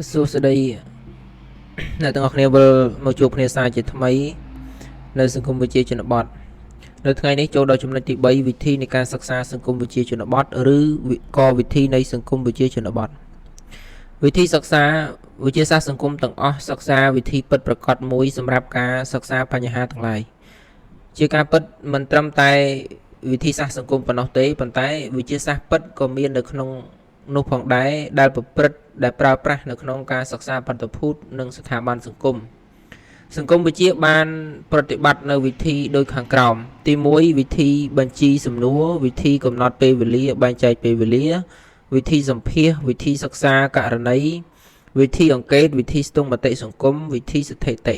សួស្តីអ្នកទាំងអស់គ្នាវិលមកជួបគ្នាសារជាថ្មីនៅសង្គមវិទ្យាជនបទនៅថ្ងៃនេះចូលដល់ចំណុចទី3វិធីនៃការសិក្សាសង្គមវិទ្យាជនបទឬក៏វិធីនៃសង្គមវិទ្យាជនបទវិធីសិក្សាវិទ្យាសាស្ត្រសង្គមទាំងអស់សិក្សាវិធីពិតប្រាកដមួយសម្រាប់ការសិក្សាបញ្ហាទាំងឡាយជាការពិតមិនត្រឹមតែវិធីសាស្ត្រសង្គមប៉ុណ្ណោះទេប៉ុន្តែវិទ្យាសាស្ត្រពិតក៏មាននៅក្នុងនោះផងដែរដែលប្រព្រឹត្តដែលប្រើប្រាស់នៅក្នុងការសិក្សាបាតុភូតនិងស្ថាប័នសង្គមវិទ្យាបានប្រតិបត្តិនៅវិធីដូចខាងក្រោមទី1វិធីបញ្ជីសំណួរវិធីកំណត់ពេលវេលាបែងចែកពេលវេលាវិធីសម្ភាសវិធីសិក្សាករណីវិធីអង្កេតវិធីស្ទង់មតិសង្គមវិធីស្ថិតិ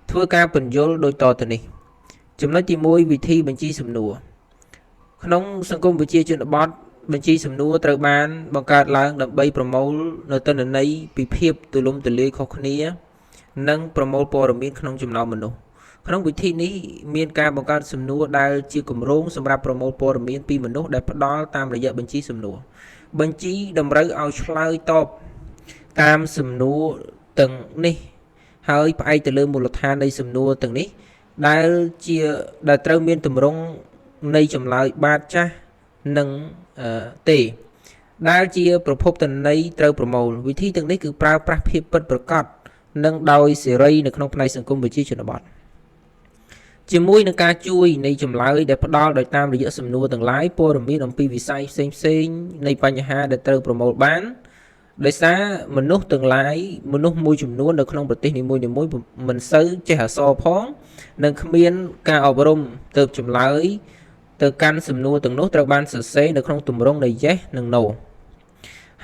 ធ្វើការពន្យល់ដូចតទៅនេះចំណុចទី1វិធីបញ្ជីសំណួរក្នុងសង្គមវិទ្យាជនបទបញ្ជីសំណួរត្រូវបានបង្កើតឡើងដើម្បីប្រមូលនៅទិន្នន័យពីភាពទូលំទូលាយខុសគ្នានិងប្រមូលព័ត៌មានក្នុងចំណោមមនុស្សក្នុងវិធីនេះមានការបង្កើតសំណួរដែលជាគម្រោងសម្រាប់ប្រមូលព័ត៌មានពីមនុស្សដែលផ្ដល់តាមរយៈបញ្ជីសំណួរបញ្ជីតម្រូវឲ្យឆ្លើយតបតាមសំណួរទាំងនេះហើយផ្អែកទៅលើមូលដ្ឋាននៃសំណួរទាំងនេះដែលត្រូវមានទម្រង់នៃចម្លើយបាតចាស់និងទេដែលជាប្រភពទិន្នន័យត្រូវប្រមូលវិធីទាំងនេះគឺប្រើប្រាស់ភាពពិតប្រាកដនិងដោយសេរីនៅក្នុងផ្នែកសង្គមវិទ្យាជនបទជាមួយនឹងការជួយនៃចម្លើយដែលផ្ដល់ដោយតាមរយៈសំណួរទាំងឡាយព័ត៌មានអំពីវិស័យផ្សេងនៃបញ្ហាដែលត្រូវប្រមូលបានដោយសារមនុស្សទាំងឡាយមនុស្សមួយចំនួននៅក្នុងប្រទេសនីមួយៗមិនសូវចេះអក្សរផងនិងគ្មានការអប់រំទៅចម្លើយទៅកាន់សំណួរទាំងនោះត្រូវបានសរសេរនៅក្នុងទម្រង់នៃ yes និង no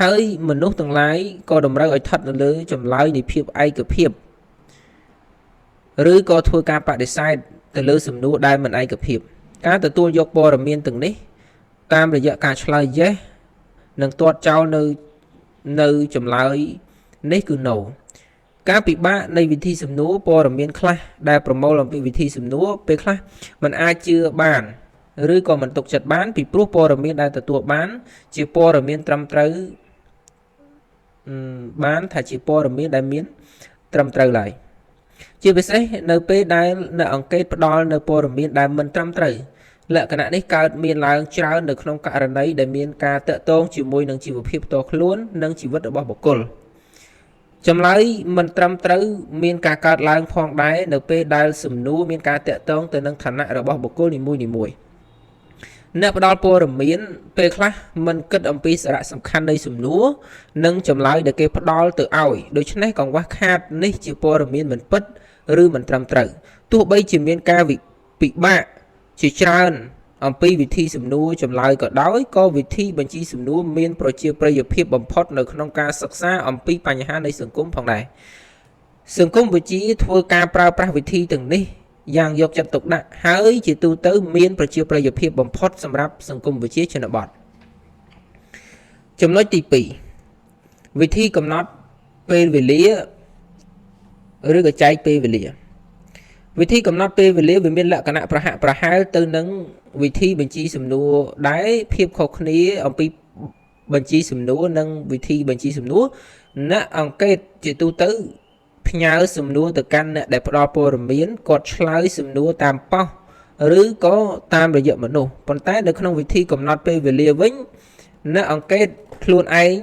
ហើយមនុស្សទាំងឡាយក៏តម្រូវឲ្យស្ថិតនៅលើចម្លើយនៃភាពឯកភាពឬក៏ធ្វើការបដិសេធទៅលើសំណួរដែលមិនឯកភាពការទទួលយកព័ត៌មានទាំងនេះតាមរយៈការឆ្លើយ yes និងទាត់ចោលនៅចម្លើយនេះគឺ no ការពិបាកនៃវិធីសំណួរព័ត៌មានខ្លះដែលប្រមូលអំពីវិធីសំណួរពេលខ្លះมันអាចជឿបានឬក៏មិនទុកចិត្តបានពីព្រោះព័ត៌មានដែលទទួលបានជាព័ត៌មានត្រឹមត្រូវបានថាជាព័ត៌មានដែលមានត្រឹមត្រូវឡើយជាពិសេសនៅពេលដែលអ្នកអង្កេតផ្ដល់នៅព័ត៌មានដែលមិនត្រឹមត្រូវលក្ខណៈនេះកើតមានឡើងច្រើននៅក្នុងករណីដែលមានការតាក់ទងជាមួយនឹងជីវភាពផ្ទាល់ខ្លួននិងជីវិតរបស់បុគ្គលចម្លើយមិនត្រឹមត្រូវមានការកើតឡើងផងដែរនៅពេលដែលសំណួរមានការតាក់ទងទៅនឹងឋានៈរបស់បុគ្គលនីមួយៗអ្នកផ្ដល់ព័ត៌មានពេលខ្លះមិនគិតអំពីសារៈសំខាន់នៃសំណួរនិងចម្លើយដែលគេផ្ដល់ទៅឲ្យដូច្នេះកង្វះខាតនេះជាព័ត៌មានមិនពិតឬមិនត្រឹមត្រូវទោះបីជាមានការពិបាកជាច្រើនអំពីវិធីសំណួរចម្លើយក៏ដោយក៏វិធីបញ្ជីសំណួរមានប្រជាប្រិយភាពបំផុតនៅក្នុងការសិក្សាអំពីបញ្ហានៃសង្គមផងដែរសង្គមវិទ្យាធ្វើការប្រើប្រាស់វិធីទាំងនេះយ៉ាងយកចិត្តទុកដាក់ហើយជាទូទៅមានប្រជាប្រិយភាពបំផុតសម្រាប់សង្គមវិទ្យាជនបទចំណុចទី2វិធីកំណត់ពេលវេលាឬក៏ចែកពេលវេលាវិធីកំណត់ពេលវេលាវាមានលក្ខណៈប្រហាក់ប្រហែលទៅនឹងវិធីបញ្ជីសំណួរដែរភាពខុសគ្នាអំពីបញ្ជីសំណួរនិងវិធីបញ្ជីសំណួរអ្នកអង្កេតជាទូទៅផ្ញើសំណួរទៅកាន់អ្នកដែលផ្ដល់ព័ត៌មានគាត់ឆ្លើយសំណួរតាមប៉ោះឬក៏តាមរយៈមនុស្សប៉ុន្តែនៅក្នុងវិធីកំណត់ពេលវេលាវិញអ្នកអង្កេតខ្លួនឯង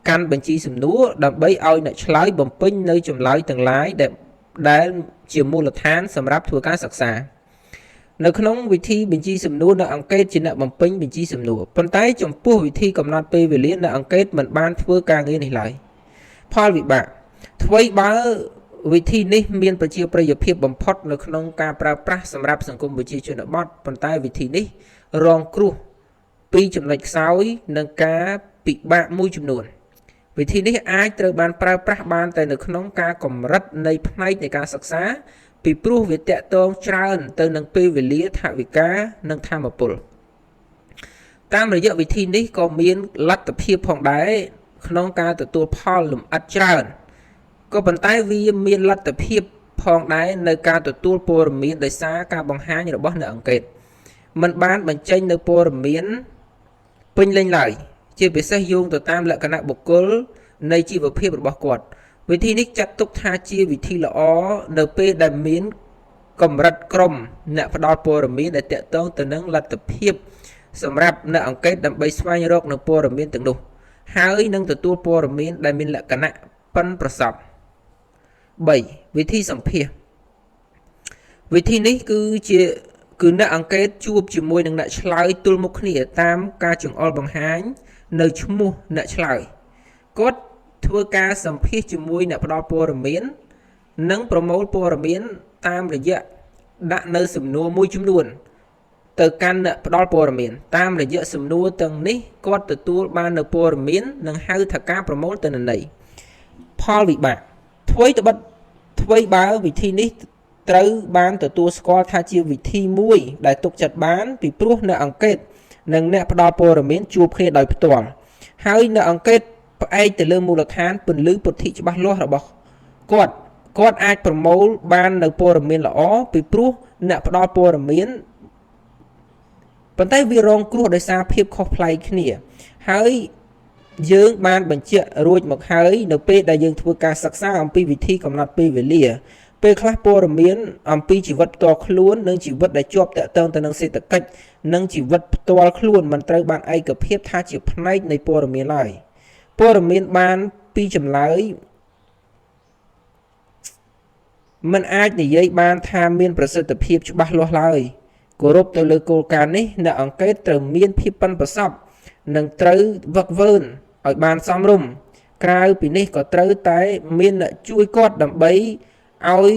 កាន់បញ្ជីសំណួរដើម្បីឲ្យអ្នកឆ្លើយបំពេញនៅចម្លើយទាំងឡាយដែលជាមូលដ្ឋានសម្រាប់ធ្វើការសិក្សានៅក្នុងវិធីបញ្ជីសំណួរអ្នកអង្កេតជាអ្នកបំពេញបញ្ជីសំណួរប៉ុន្តែចំពោះវិធីកំណត់ពេលវេលាអ្នកអង្កេតមិនបានធ្វើការងារនេះឡើយផលវិបាកអ្វីបើវិធីនេះមានប្រជាប្រិយភាពបំផុតនៅក្នុងការប្រើប្រាស់សម្រាប់សង្គមវិទ្យាជនបទប៉ុន្តែវិធីនេះរងគ្រោះពីចំណុចខ្សោយនិងការពិបាកមួយចំនួនវិធីនេះអាចត្រូវបានប្រើប្រាស់បានតែនៅក្នុងការកម្រិតនៃផ្នែកនៃការសិក្សាពីព្រោះវាតាក់ទងច្រើនទៅនឹងពេលវេលាថវិកានិងធម៌ពលតាមរយៈវិធីនេះក៏មានលទ្ធភាពផងដែរក្នុងការទទួលផលលម្អិតច្រើនក៏ប៉ុន្តែវាមានលទ្ធភាពផងដែរនៅការទទួលព័ត៌មានដោយសារការបង្ហាញរបស់អ្នកអង្កេតមិនបានបញ្ចេញនៅព័ត៌មានពេញលេញឡើយជាពិសេសយោងទៅតាមលក្ខណៈបុគ្គលនៃជីវភាពរបស់គាត់ វិធីនេះចាត់ទុកថាជាវិធីល្អនៅពេលដែលមានកម្រិតក្រុមអ្នកផ្ដល់ព័ត៌មានដែលតាក់ទងទៅនឹងលទ្ធភាពសម្រាប់អ្នកអង្កេតដើម្បីស្វែងរកនៅព័ត៌មានទាំងនោះហើយនឹងទទួលព័ត៌មានដែលមានលក្ខណៈប៉ិនប្រសប់ 3. វិធីសម្ភាសន៍វិធីនេះគឺអ្នកអង្កេតជួបជាមួយនឹងអ្នកឆ្លើយទល់មុខគ្នាតាមការចង្អុលបង្ហាញនៅឈ្មោះអ្នកឆ្លើយគាត់ធ្វើការសម្ភាសន៍ជាមួយអ្នកផ្ដល់ព័ត៌មាននិងប្រមូលព័ត៌មានតាមរយៈដាក់នៅសំណួរមួយចំនួនទៅកាន់អ្នកផ្ដល់ព័ត៌មានតាមរយៈសំណួរទាំងនេះគាត់ទទួលបាននៅព័ត៌មាននិងហៅថាការប្រមូលទិន្នន័យផលវិបាកធ្វើបើវិធីនេះត្រូវបានទទួលស្គាល់ថាជាវិធីមួយដែលទុកចិត្តបានពីព្រោះអ្នកអង្កេតនិងអ្នកផ្ដល់ព័ត៌មានជួបគ្នាដោយផ្ទាល់ហើយអ្នកអង្កេតផ្អែកទៅលើមូលដ្ឋានពន្លឺពុទ្ធិច្បាស់លាស់របស់គាត់អាចប្រមូលបាននៅព័ត៌មានល្អពីព្រោះអ្នកផ្ដល់ព័ត៌មានប៉ុន្តែវារងគ្រោះដោយសារភាពខុសប្លែកគ្នាហើយយើងបានបញ្ជាក់រួចមកហើយនៅពេលដែលយើងធ្វើការសិក្សាអំពីវិធីកំណត់ពេលវេលាពេលខ្លះព័ត៌មានអំពីជីវិតផ្ទាល់ខ្លួននិងជីវិតដែលជាប់តាក់ទងទៅនឹងសេដ្ឋកិច្ចនិងជីវិតផ្ទាល់ខ្លួនមិនត្រូវបានឯកភាពថាជាផ្នែកនៃព័ត៌មានឡើយព័ត៌មានបានពីចម្លើយមិនអាចនិយាយបានថាមានប្រសិទ្ធភាពច្បាស់លាស់ឡើយគោរពទៅលើគោលការណ៍នេះអ្នកអង្កេតត្រូវមានភាពប៉ិនប្រសប់និងត្រូវវឹកវើឲ្យបានសមរម្យក្រៅពីនេះក៏ត្រូវតែមានអ្នកជួយគាត់ដើម្បីឲ្យ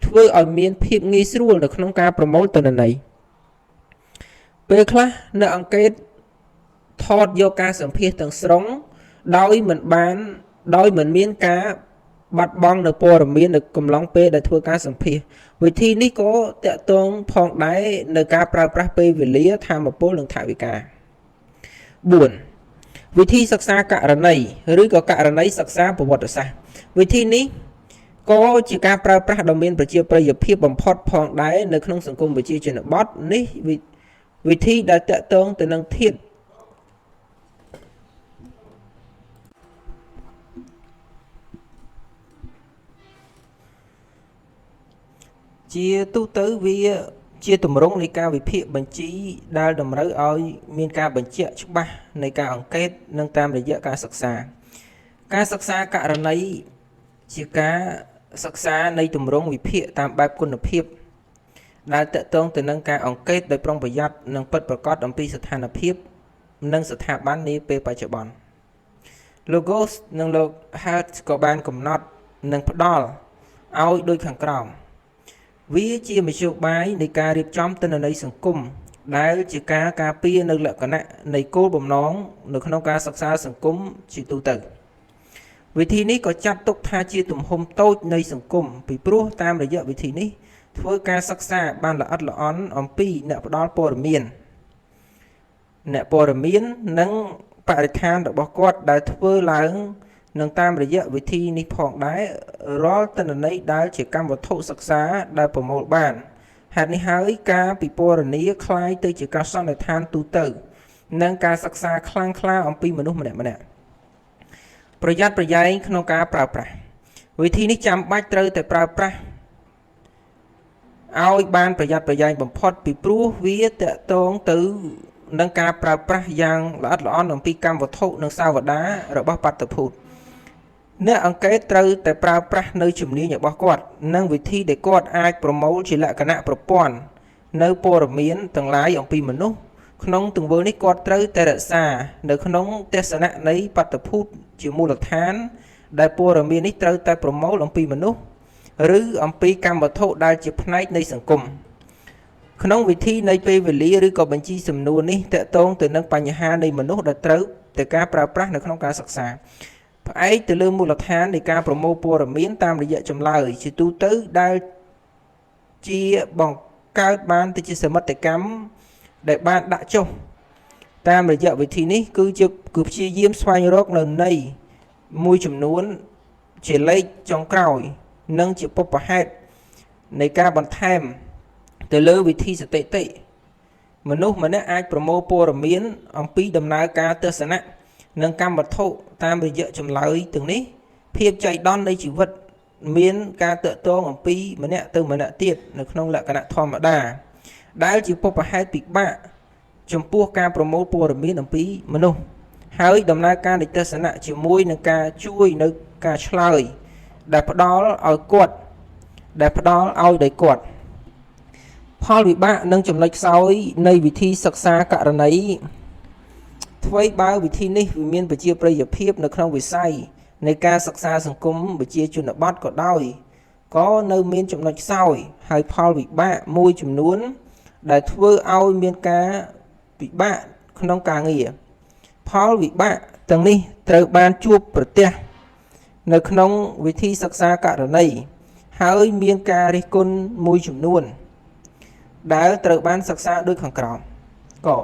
ធ្វើឲ្យមានភាពងាយស្រួលនៅក្នុងការប្រមូលទិន្នន័យពេលខ្លះអ្នកអង្កេតថតយកការសម្ភាសន៍ទាំងស្រុងដោយមិនមានការបាត់បង់នៅព័ត៌មាននៅកំឡុងពេលដែលធ្វើការសម្ភាសន៍វិធីនេះក៏តាក់ទងផងដែរនៅការប្រើប្រាស់ពេលវេលាធម៌ពលនិងថវិកា 4. វិធីសិក្សាករណីឬក៏ករណីសិក្សាប្រវត្តិសាស្ត្រវិធីនេះក៏ជាការប្រើប្រាស់ដ៏មានប្រជាប្រិយភាពបំផុតផងដែរនៅក្នុងសង្គមប្រជាជនបទនេះវិធីដែលតាក់ទងទៅនឹងធាតុជាទូទៅវាជាទម្រង់នៃការវិភាគបញ្ជីដែលតម្រូវឲ្យមានការបញ្ជាក់ច្បាស់នៃការអង្កេតនិងតាមរយៈការសិក្សាករណីជាការសិក្សានៃទម្រង់វិភាគតាមបែបគុណភាពដែលតាក់ទងទៅនឹងការអង្កេតដោយប្រុងប្រយ័ត្ននិងពិតប្រាកដអំពីស្ថានភាពនិងស្ថាប័ននាពេលបច្ចុប្បន្ន Logos និង Hertz ក៏បានកំណត់និងផ្ដល់ឲ្យដូចខាងក្រោមវាជាមធ្យោបាយនៃការរៀបចំទិន្នន័យសង្គមដែលជាការការពារនៅលក្ខណៈនៃគោលបំណងនៅក្នុងការសិក្សាសង្គមជាទូទៅវិធីនេះក៏ចាត់ទុកថាជាទំហំតូចនៃសង្គមពីព្រោះតាមរយៈវិធីនេះធ្វើការសិក្សាបានល្អិតល្អន់អំពីអ្នកផ្ដល់ព័ត៌មាននិងបរិស្ថានរបស់គាត់ដែលធ្វើឡើងនឹងតាមរយៈវិធីនេះផងដែររាល់ទិន្នន័យដែលជាកម្មវត្ថុសិក្សាដែលប្រមូលបានហេតុនេះហើយការពិពណ៌នាคล้ายទៅជាការសន្និដ្ឋានទូទៅនិងការសិក្សាខ្លាំងក្លាអំពីមនុស្សម្នាក់ប្រយ័ត្នប្រយែងក្នុងការប្រើប្រាស់វិធីនេះចាំបាច់ត្រូវតែប្រើប្រាស់ឲ្យបានប្រយ័ត្នប្រយែងបំផុតពីព្រោះវាតាក់ទងទៅនឹងការប្រើប្រាស់យ៉ាងល្អិតល្អន់អំពីកម្មវត្ថុនិងសាវតារបស់បាតុភូតអ្នកអង្កេតត្រូវតែប្រើប្រាស់នៅជំនាញរបស់គាត់និងវិធីដែលគាត់អាចប្រមូលជាលក្ខណៈប្រព័ន្ធនៅព័ត៌មានទាំងឡាយអំពីមនុស្សក្នុងទង្វើនេះគាត់ត្រូវតែរក្សានៅក្នុងទស្សនៈនៃបាតុភូតជាមូលដ្ឋានដែលព័ត៌មាននេះត្រូវតែប្រមូលអំពីមនុស្សឬអំពីកម្មវត្ថុដែលជាផ្នែកនៃសង្គមក្នុងវិធីនៃពេលវេលាឬក៏បញ្ជីសំណួរនេះតកតងទៅនឹងបញ្ហានៃមនុស្សដែលត្រូវតែការប្រើប្រាស់នៅក្នុងការសិក្សាផ្អែកទៅលើមូលដ្ឋាននៃការប្រមូលព័ត៌មានតាមរយៈចម្លើយជាទូទៅដែលជាបង្កើតបានទៅជាសមិទ្ធកម្មដែលបានដាក់ចុះតាមរយៈវិធីនេះគឺព្យាយាមស្វែងរកនៅន័យមួយចំនួនជាលេខចុងក្រោយនិងជាបុព្វហេតុនៃការបន្ថែមទៅលើវិធីសតិតិមនុស្សម្នាក់អាចប្រមូលព័ត៌មានអំពីដំណើរការទស្សនៈនិងកម្មវត្ថុតាមរយៈចម្លើយទាំងនេះ ភាពចៃដន្យនៃជីវិតមានការតកតងអំពីម្នាក់ទៅម្នាក់ទៀតនៅក្នុងលក្ខណៈធម្មតាដែលជាពុបហេតុពិបាកចំពោះការប្រមូលព័ត៌មានអំពីមនុស្សហើយដំណើរការនៃទស្សនៈជាមួយនឹងការជួយនៅការឆ្លើយដែលផ្ដល់ឲ្យគាត់ផលវិបាកនិងចំណុចខ្សោយនៃវិធីសិក្សាករណីអ្វីបើវិធីនេះវាមានប្រជាប្រិយភាពនៅក្នុងវិស័យនៃការសិក្សាសង្គមវិជាជនបទក៏ដោយក៏នៅមានចំណុចខ្សោយហើយផលវិបាកមួយចំនួនដែលធ្វើឲ្យមានការពិបាកក្នុងការងារផលវិបាកទាំងនេះត្រូវបានជួបប្រទះនៅក្នុងវិធីសិក្សាករណីហើយមានការរិះគន់មួយចំនួនដែលត្រូវបានសិក្សាដូចខាងក្រោមក៏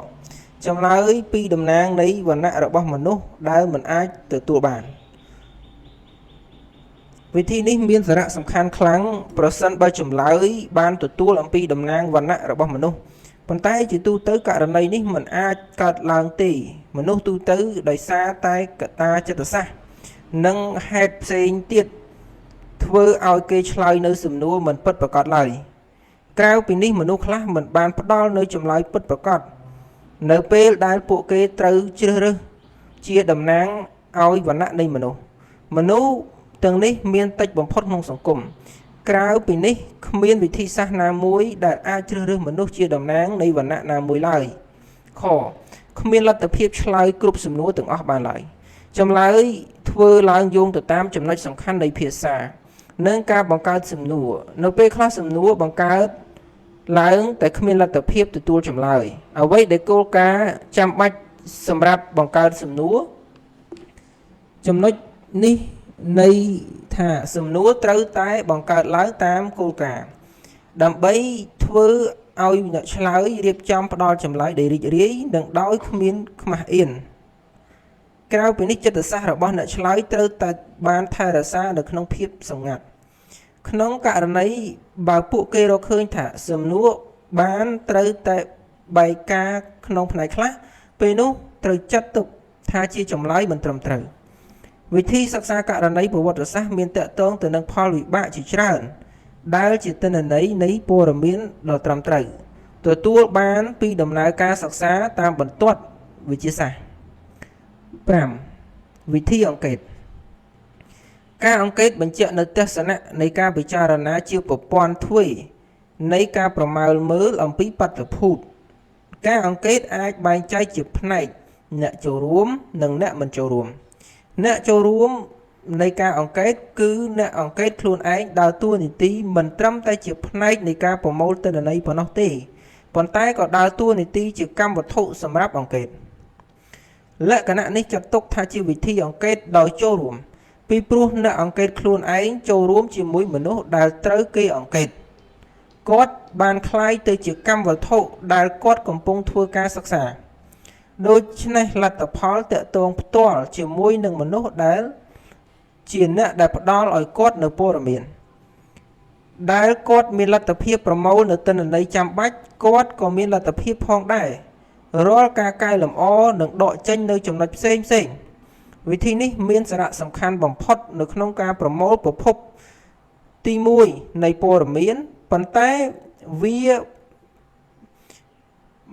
ចម្លើយពីតំណាងនៃវណ្ណៈរបស់មនុស្សដែលមិនអាចទទួលបានវិធីនេះមានសារៈសំខាន់ខ្លាំងប្រសិនបើចម្លើយបានទទួលអំពីតំណាងវណ្ណៈរបស់មនុស្សប៉ុន្តែជាទូទៅករណីនេះមិនអាចកើតឡើងទេមនុស្សទូទៅដោយសារតែកត្តាចិត្តសាស្ត្រនិងហេតុផ្សេងទៀតធ្វើឲ្យគេឆ្លើយនៅសំណួរមិនពិតប្រាកដឡើយក្រៅពីនេះមនុស្សខ្លះមិនបានផ្ដល់នៅចម្លើយពិតប្រាកដនៅពេលដែលពួកគេត្រូវជ្រើសរើសជាតំណាងឲ្យវណ្ណៈនៃមនុស្សទាំងនេះមានតិចបំផុតក្នុងសង្គមក្រៅពីនេះគ្មានវិធីសាស្ត្រណាមួយដែលអាចជ្រើសរើសមនុស្សជាតំណាងនៃវណ្ណៈណាមួយឡើយខគ្មានលទ្ធភាពឆ្លើយគ្រប់សំណួរទាំងអស់បានឡើយចម្លើយធ្វើឡើងយោងទៅតាមចំណុចសំខាន់នៃភាសានិងការបង្កើតសំណួរនៅពេលខ្លះសំណួរបង្កើតឡើងតែគ្មានលទ្ធភាពទទួលចម្លើយអ្វីដែលគោលការណ៍ចាំបាច់សម្រាប់បង្កើតសំណួរចំណុចនេះនៃថាសំណួរត្រូវតែបង្កើតឡើងតាមគោលការណ៍ដើម្បីធ្វើឲ្យអ្នកឆ្លើយរៀបចំផ្ដល់ចម្លើយដែលរីករាយនិងដោយគ្មានខ្មាស់អៀនក្រៅពីនេះចិត្តសាស្ត្ររបស់អ្នកឆ្លើយត្រូវតែបានថែរក្សានៅក្នុងភាពសម្ងាត់ក្នុងករណីបើពួកគេរកឃើញថាសំណួរបានត្រូវតែបែកការក្នុងផ្នែកខ្លះពេលនោះត្រូវចាត់ទុកថាជាចម្លើយមិនត្រឹមត្រូវវិធីសិក្សាករណីប្រវត្តិសាស្ត្រមានតកតងទៅនឹងផលវិបាកជាច្រើនដែលជាទិន្នន័យនៃព័ត៌មានដ៏ត្រឹមត្រូវទទួលបានពីដំណើរការសិក្សាតាមបន្ទាត់វិទ្យាសាស្ត្រ5វិធីអង្កេតការអង្កេតបញ្ជាក់នៅទស្សនៈនៃការពិចារណាជាប្រព័ន្ធទ្វេនៃការប្រមាលមើលអំពីបាតុភូតការអង្កេតអាចបែងចែកជាផ្នែកអ្នកចូលរួមនិងអ្នកមិនចូលរួមអ្នកចូលរួមនៃការអង្កេតគឺអ្នកអង្កេតខ្លួនឯងដើរតួនាទីមិនត្រឹមតែជាផ្នែកនៃការប្រមូលទិន្នន័យប៉ុណ្ណោះទេប៉ុន្តែក៏ដើរតួនាទីជាកម្មវត្ថុសម្រាប់អង្កេតលក្ខណៈនេះចាត់ទុកថាជាវិធីអង្កេតដោយចូលរួមពីព្រោះអ្នកអង្កេតខ្លួនឯងចូលរួមជាមួយមនុស្សដែលត្រូវគេអង្កេតគាត់បានក្លាយទៅជាកម្មវត្ថុដែលគាត់កំពុងធ្វើការសិក្សាដូច្នេះលទ្ធផលតកតងផ្ទាល់ជាមួយនឹងមនុស្សដែលជាអ្នកដែលផ្ដល់ឲ្យគាត់នៅព័ត៌មានដែលគាត់មានលទ្ធភាពប្រមូលនៅទិន្នន័យចាំបាច់គាត់ក៏មានលទ្ធភាពផងដែររាល់ការកែលម្អនិងដកចេញនៅចំណុចផ្សេងវិធីនេះមានសារៈសំខាន់បំផុតនៅក្នុងការប្រមូលប្រភពទី1នៃព័ត៌មានប៉ុន្តែវា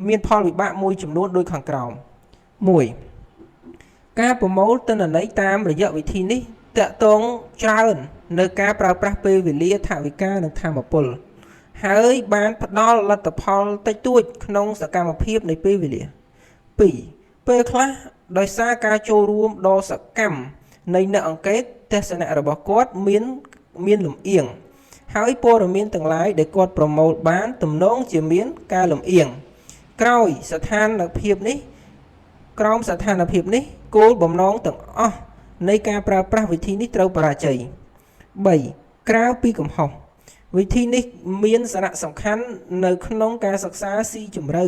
មានផលវិបាកមួយចំនួនដូចខាងក្រោម1ការប្រមូលទិន្នន័យតាមរយៈវិធីនេះតាក់ទងច្រើននៅការប្រើប្រាស់ពេលវេលាថវិកានិងធម៌ពលហើយបានផ្ដល់លទ្ធផលតិចតួចក្នុងសកម្មភាពនៃពេលវេលា2ពេលខ្លះដោយសារការចូលរួមដ៏សកម្មនៃអ្នកអង្កេតទស្សនៈរបស់គាត់មានលំអៀងហើយព័ត៌មានទាំងឡាយដែលគាត់ប្រមូលបានទំនងជាមានការលំអៀងក្រោមស្ថានភាពនេះគោលបំណងទាំងអស់នៃការប្រើប្រាស់វិធីនេះត្រូវបរាជ័យ3ក្រៅពីកំហុសវិធីនេះមានសារៈសំខាន់នៅក្នុងការសិក្សាស៊ីជម្រៅ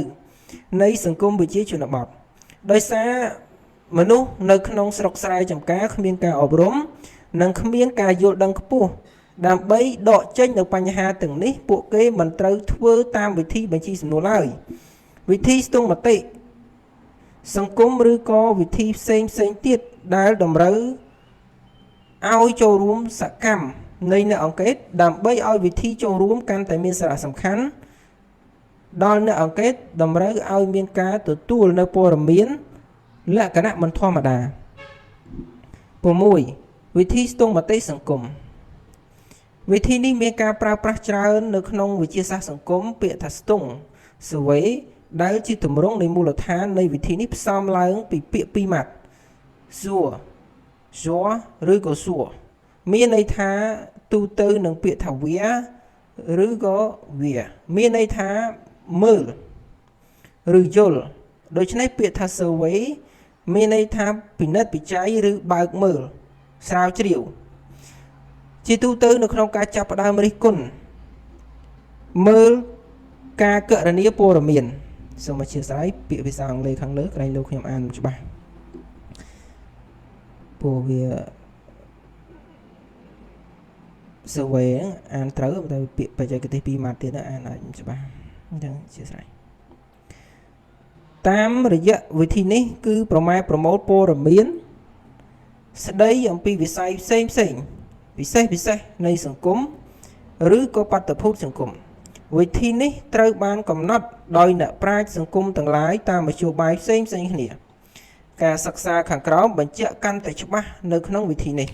នៃសង្គមវិជាជនបទដោយសារមនុស្សនៅក្នុងស្រុកស្រែចម្ការគ្មានការអប់រំនិងគ្មានការយល់ដឹងខ្ពស់ដើម្បីដកចេញនៅបញ្ហាទាំងនេះពួកគេមិនត្រូវធ្វើតាមវិធីបញ្ជីសំណួរឡើយវិធីស្ទង់មតិសង្គមឬក៏វិធីផ្សេងទៀតដែលតម្រូវ ឲ្យចូលរួមសកម្មនៃអ្នកអង្កេតដើម្បីឲ្យវិធីចូលរួមកាន់តែមានសារៈសំខាន់ដល់អ្នកអង្កេតតម្រូវឲ្យមានការទទួលនៅព័ត៌មានលក្ខណៈមិនធម្មតា 6. វិធីស្ទង់មតិសង្គម វិធីនេះមានការប្រើប្រាស់ច្រើននៅក្នុងវិទ្យាសាស្ត្រសង្គមពាក្យថាស្ទង់ survey ដែលជាទម្រង់នៃមូលដ្ឋាននៃវិធីនេះផ្សំឡើងពីពាក្យពីរម៉ាត់សួរ ឬក៏សួរមានន័យថាទូទៅនឹងពាក្យថាវាឬក៏វាមានន័យថាមើលឬយល់ដូច្នេះពាក្យថា survey មានន័យថាពិនិត្យពិច័យឬបើកមើលស្រាវជ្រាវជាទូទៅនៅក្នុងការចាប់ផ្ដើមរិះគន់មើលការកណនាព័ត៌មានសូមអធិស្ឋានពាក្យភាសាអង់គ្លេសខាងលើក្រែងលោកខ្ញុំអានច្បាស់ព្រោះវា survey អានត្រូវតែពាក្យបច្ចេកទេសពីរម៉ាត់ទៀតអានឲ្យច្បាស់អញ្ចឹងអធិស្ឋានតាមរយៈវិធីនេះគឺប្រម៉ែប្រមូលព័ត៌មានស្ដីអំពីវិស័យផ្សេងពិសេសនៃសង្គមឬក៏បាតុភូតសង្គមវិធីនេះត្រូវបានកំណត់ដោយអ្នកប្រាជ្ញសង្គមទាំងឡាយតាមមធ្យោបាយផ្សេងគ្នាការសិក្សាខាងក្រោមបញ្ជាក់កាន់តែច្បាស់នៅក្នុងវិធីនេះ